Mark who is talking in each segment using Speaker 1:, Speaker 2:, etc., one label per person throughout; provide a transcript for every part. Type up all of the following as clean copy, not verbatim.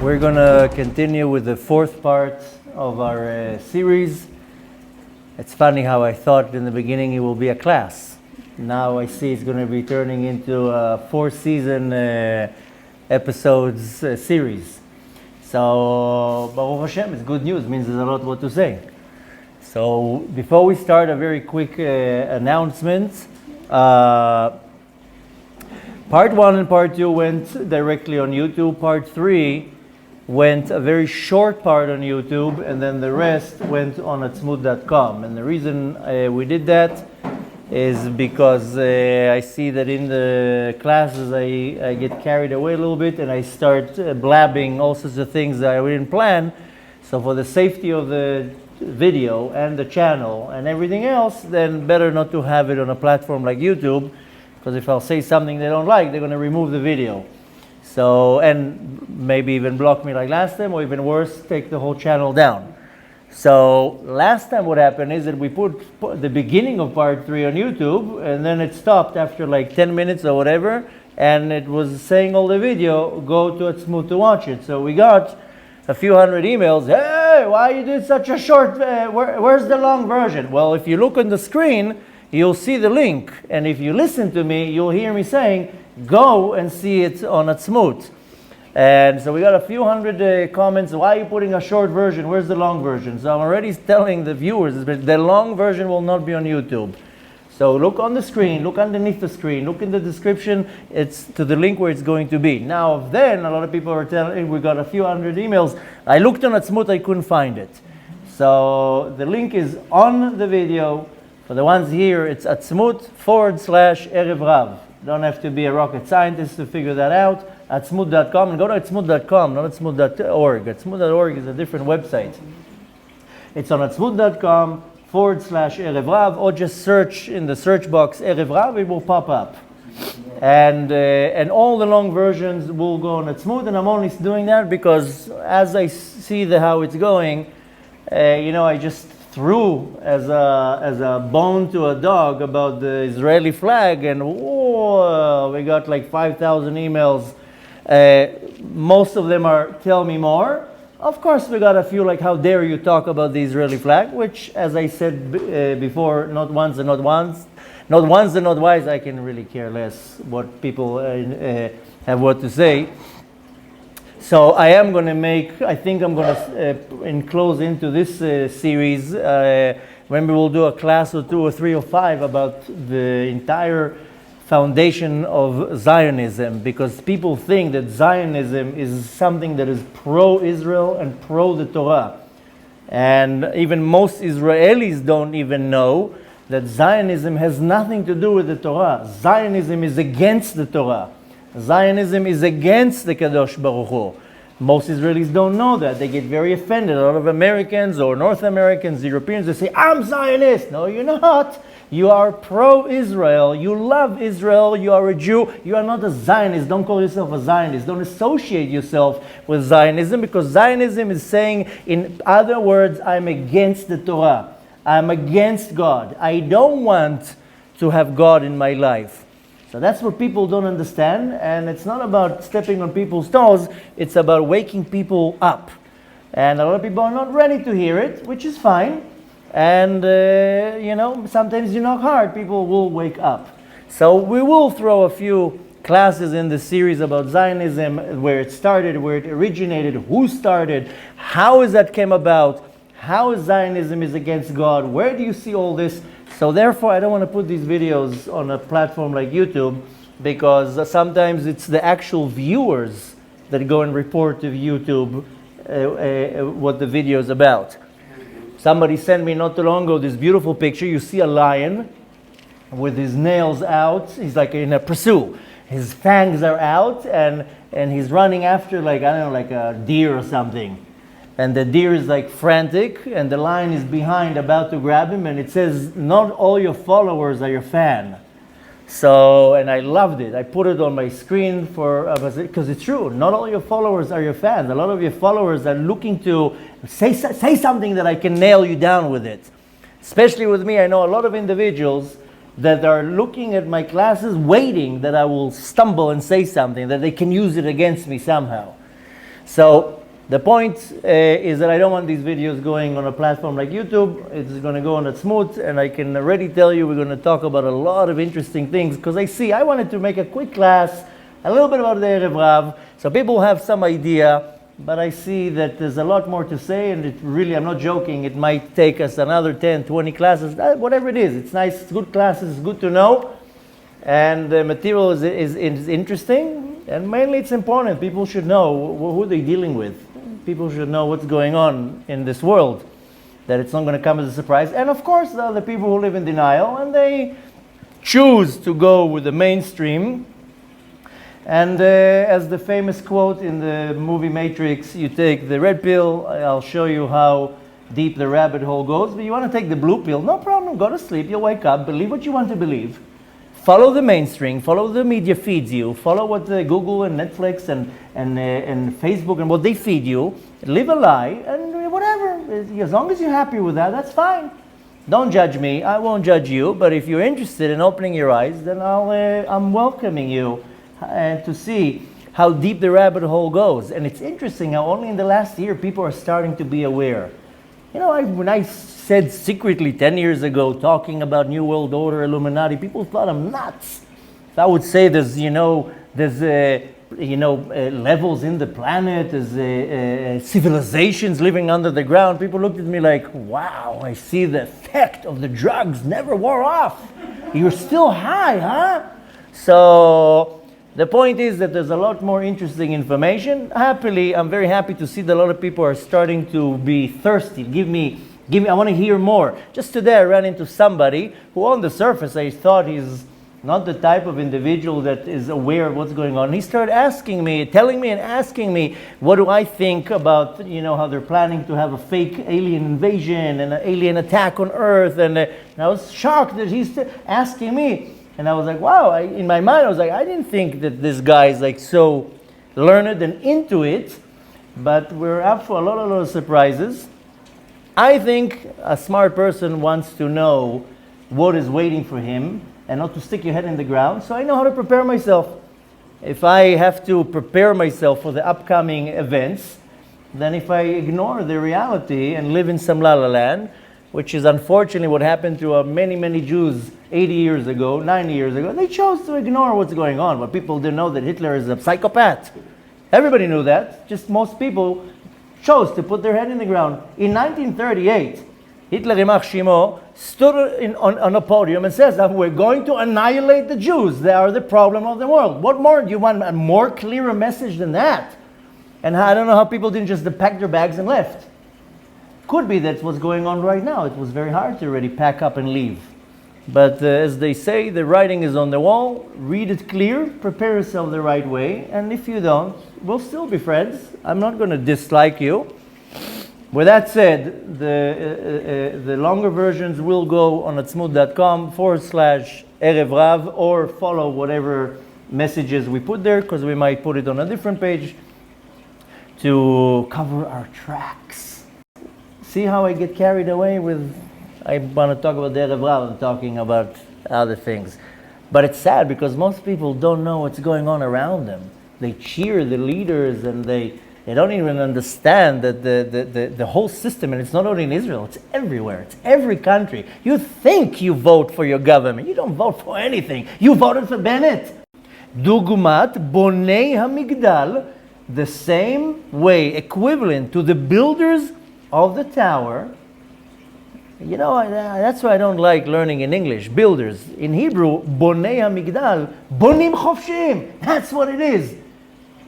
Speaker 1: We're going to continue with the fourth part of our series. It's funny how I thought in the beginning it will be a class. Now I see it's going to be turning into a four-season episodes series. So, Baruch Hashem, it's good news. It means there's a lot what to say. So, before we start, a very quick announcement. Part 1 and Part 2 went directly on YouTube. Part 3 went a very short part on YouTube, and then the rest went on atzmut.com. And the reason we did that is because I see that in the classes I get carried away a little bit and I start blabbing all sorts of things that I didn't plan. So for the safety of the video and the channel and everything else, then better not to have it on a platform like YouTube, because if I'll say something they don't like, they're going to remove the video. So, and maybe even block me like last time, or even worse, take the whole channel down. So last time what happened is that we put the beginning of part 3 on YouTube, and then it stopped after like 10 minutes or whatever, and it was saying all the video, go to Atzmut to watch it. So we got a few hundred emails, hey, why you did such a short, where's the long version? Well, if you look on the screen, you'll see the link, and if you listen to me, you'll hear me saying, go and see it on Atzmut. And so we got a few hundred comments, why are you putting a short version, where's the long version? So I'm already telling the viewers, the long version will not be on YouTube. So look on the screen, look underneath the screen, look in the description, it's to the link where it's going to be. Now then, a lot of people are telling, we got a few hundred emails, I looked on Atzmut, I couldn't find it. So the link is on the video. For the ones here, it's atzmut.com/Erev Rav. Don't have to be a rocket scientist to figure that out. Atzmut.com, and go to atzmut.com, not atzmut.org. Atzmut.org is a different website. It's on atzmut.com/Erev Rav, or just search in the search box Erev Rav, it will pop up. And all the long versions will go on Atzmut, and I'm only doing that because as I see how it's going, I just threw as a bone to a dog about the Israeli flag, and we got like 5,000 emails. Most of them are tell me more. Of course, we got a few like, how dare you talk about the Israeli flag, which, as I said before, not once and not once and not twice, I can really care less what people have what to say. So I am going to I think I'm going to enclose into this series, maybe we'll do a class or 2 or 3 or 5 about the entire foundation of Zionism, because people think that Zionism is something that is pro-Israel and pro the Torah. And even most Israelis don't even know that Zionism has nothing to do with the Torah. Zionism is against the Torah. Zionism is against the Kadosh Baruch Hu. Most Israelis don't know that. They get very offended. A lot of Americans or North Americans, Europeans, they say, I'm Zionist. No, you're not. You are pro-Israel. You love Israel. You are a Jew. You are not a Zionist. Don't call yourself a Zionist. Don't associate yourself with Zionism, because Zionism is saying, in other words, I'm against the Torah. I'm against God. I don't want to have God in my life. So that's what people don't understand, and it's not about stepping on people's toes, it's about waking people up. And a lot of people are not ready to hear it, which is fine. And, sometimes you knock hard, people will wake up. So we will throw a few classes in the series about Zionism, where it started, where it originated, who started, how is that came about, how Zionism is against God, where do you see all this? So therefore, I don't want to put these videos on a platform like YouTube, because sometimes it's the actual viewers that go and report to YouTube what the video is about. Somebody sent me not too long ago this beautiful picture. You see a lion with his nails out. He's like in a pursuit. His fangs are out, and he's running after like a deer or something. And the deer is like frantic, and the lion is behind about to grab him, and it says, not all your followers are your fan. So, and I loved it. I put it on my screen because it's true. Not all your followers are your fans. A lot of your followers are looking to say something that I can nail you down with it. Especially with me, I know a lot of individuals that are looking at my classes waiting that I will stumble and say something, that they can use it against me somehow. So the point is that I don't want these videos going on a platform like YouTube. It's going to go on a smooth, and I can already tell you we're going to talk about a lot of interesting things, because I wanted to make a quick class, a little bit about the Erev Rav, so people have some idea, but I see that there's a lot more to say, and it really, I'm not joking, it might take us another 10, 20 classes, whatever it is. It's nice, it's good classes, it's good to know, and the material is interesting, and mainly it's important. People should know who they're dealing with. People should know what's going on in this world, that it's not going to come as a surprise. And of course, there are the people who live in denial, and they choose to go with the mainstream. And as the famous quote in the movie Matrix, you take the red pill, I'll show you how deep the rabbit hole goes. But you want to take the blue pill, no problem, go to sleep, you'll wake up, believe what you want to believe. Follow the mainstream, follow the media feeds you, follow what Google and Netflix and Facebook and what they feed you, live a lie, and whatever. As long as you're happy with that, that's fine. Don't judge me, I won't judge you, but if you're interested in opening your eyes, then I'm welcoming you to see how deep the rabbit hole goes. And it's interesting how only in the last year people are starting to be aware. You know, when I said secretly 10 years ago, talking about New World Order, Illuminati, people thought I'm nuts. So I would say there's levels in the planet, there's civilizations living under the ground. People looked at me like, wow, I see the effect of the drugs never wore off. You're still high, huh? So the point is that there's a lot more interesting information. Happily, I'm very happy to see that a lot of people are starting to be thirsty. Give me, I want to hear more. Just today I ran into somebody who on the surface I thought he's not the type of individual that is aware of what's going on. And he started telling me, what do I think about, how they're planning to have a fake alien invasion and an alien attack on Earth. And I was shocked that he's asking me. And I was like, wow, in my mind I was like, I didn't think that this guy is like so learned and into it, but we're up for a lot of surprises. I think a smart person wants to know what is waiting for him and not to stick your head in the ground, so I know how to prepare myself. If I have to prepare myself for the upcoming events, then if I ignore the reality and live in some la-la land, which is unfortunately what happened to many, many Jews 80 years ago, 90 years ago. They chose to ignore what's going on, but people didn't know that Hitler is a psychopath. Everybody knew that, just most people chose to put their head in the ground. In 1938, Hitler, Rimach Shimo, stood on a podium and says that we're going to annihilate the Jews. They are the problem of the world. What more? Do you want a more clearer message than that? And I don't know how people didn't just pack their bags and left. Could be that's what's going on right now. It was very hard to already pack up and leave. But as they say, the writing is on the wall. Read it clear, prepare yourself the right way, and if you don't, we'll still be friends. I'm not going to dislike you. With that said, the longer versions will go on atzmut.com/Erev Rav, or follow whatever messages we put there, because we might put it on a different page to cover our tracks. See how I get carried away with, I want to talk about the Erev Rav and talking about other things. But it's sad because most people don't know what's going on around them. They cheer the leaders and they don't even understand that the whole system, and it's not only in Israel, it's everywhere, it's every country. You think you vote for your government. You don't vote for anything. You voted for Bennett. Dugumat Bonei HaMigdal, the same way, equivalent to the builders of the tower. That's why I don't like learning in English. Builders. In Hebrew, Bonei HaMigdal, Bonim Chofshim. That's what it is.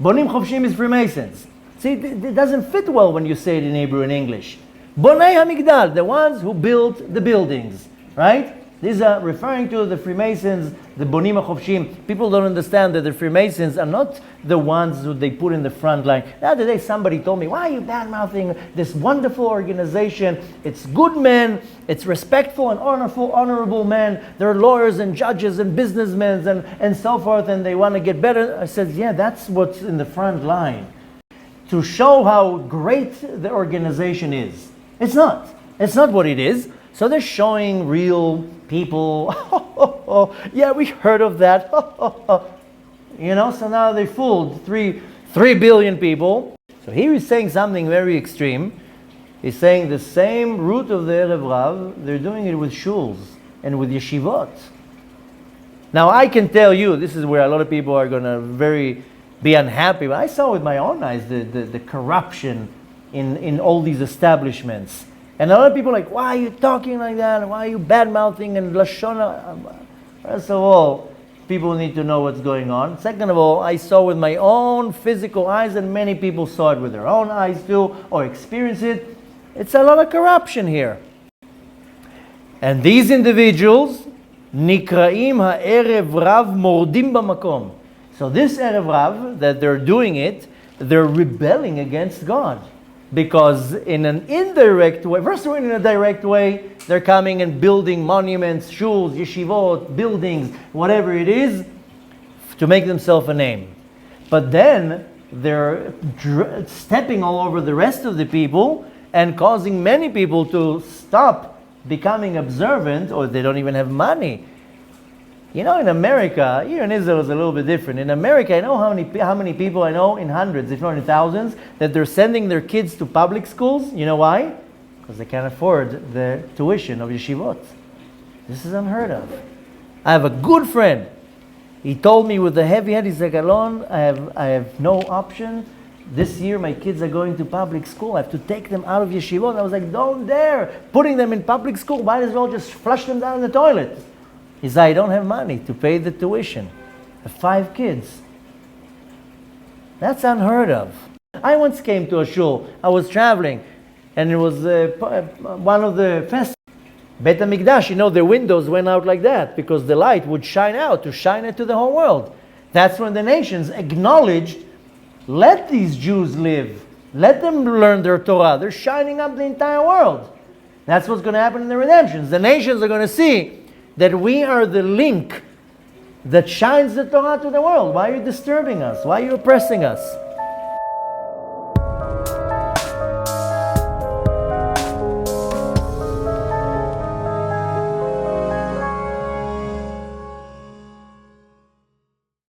Speaker 1: Bonim Chofshim is Freemasons. See, it doesn't fit well when you say it in Hebrew and English. Bonei HaMigdal, the ones who built the buildings, right? These are referring to the Freemasons, the Bonim HaChofshim. People don't understand that the Freemasons are not the ones who they put in the front line. The other day somebody told me, why are you bad-mouthing this wonderful organization? It's good men, it's respectful and honorable men. They're lawyers and judges and businessmen and so forth, and they want to get better. I said, yeah, that's what's in the front line. To show how great the organization is. It's not. It's not what it is. So they're showing real people. Yeah, we heard of that. So now they fooled 3 billion people. So here he's saying something very extreme. He's saying the same root of the Erev Rav, they're doing it with shuls and with yeshivot. Now I can tell you, this is where a lot of people are going to be unhappy, but I saw with my own eyes the corruption in all these establishments. And a lot of people are like, why are you talking like that? Why are you bad-mouthing and lashon? First of all, people need to know what's going on. Second of all, I saw with my own physical eyes, and many people saw it with their own eyes too, or experienced it. It's a lot of corruption here. And these individuals, nikraim ha'erev rav mordim b'makom. So this Erev Rav, that they're doing it, they're rebelling against God. Because in an indirect way, first of all, in a direct way, they're coming and building monuments, shuls, yeshivot, buildings, whatever it is, to make themselves a name. But then they're stepping all over the rest of the people and causing many people to stop becoming observant, or they don't even have money. You know, in America, here in Israel is a little bit different. In America, I know how many people I know, in hundreds, if not in thousands, that they're sending their kids to public schools. You know why? Because they can't afford the tuition of yeshivot. This is unheard of. I have a good friend. He told me with a heavy head, he's like, Alon, I have no option. This year my kids are going to public school. I have to take them out of yeshivot. I was like, don't dare. Putting them in public school, might as well just flush them down the toilet. He said, I don't have money to pay the tuition. I have 5 kids. That's unheard of. I once came to a shul. I was traveling, and it was one of the festivals. Bet HaMikdash, you know, their windows went out like that because the light would shine out to shine it to the whole world. That's when the nations acknowledged, let these Jews live. Let them learn their Torah. They're shining up the entire world. That's what's going to happen in the redemptions. The nations are going to see that we are the link that shines the Torah to the world. Why are you disturbing us? Why are you oppressing us?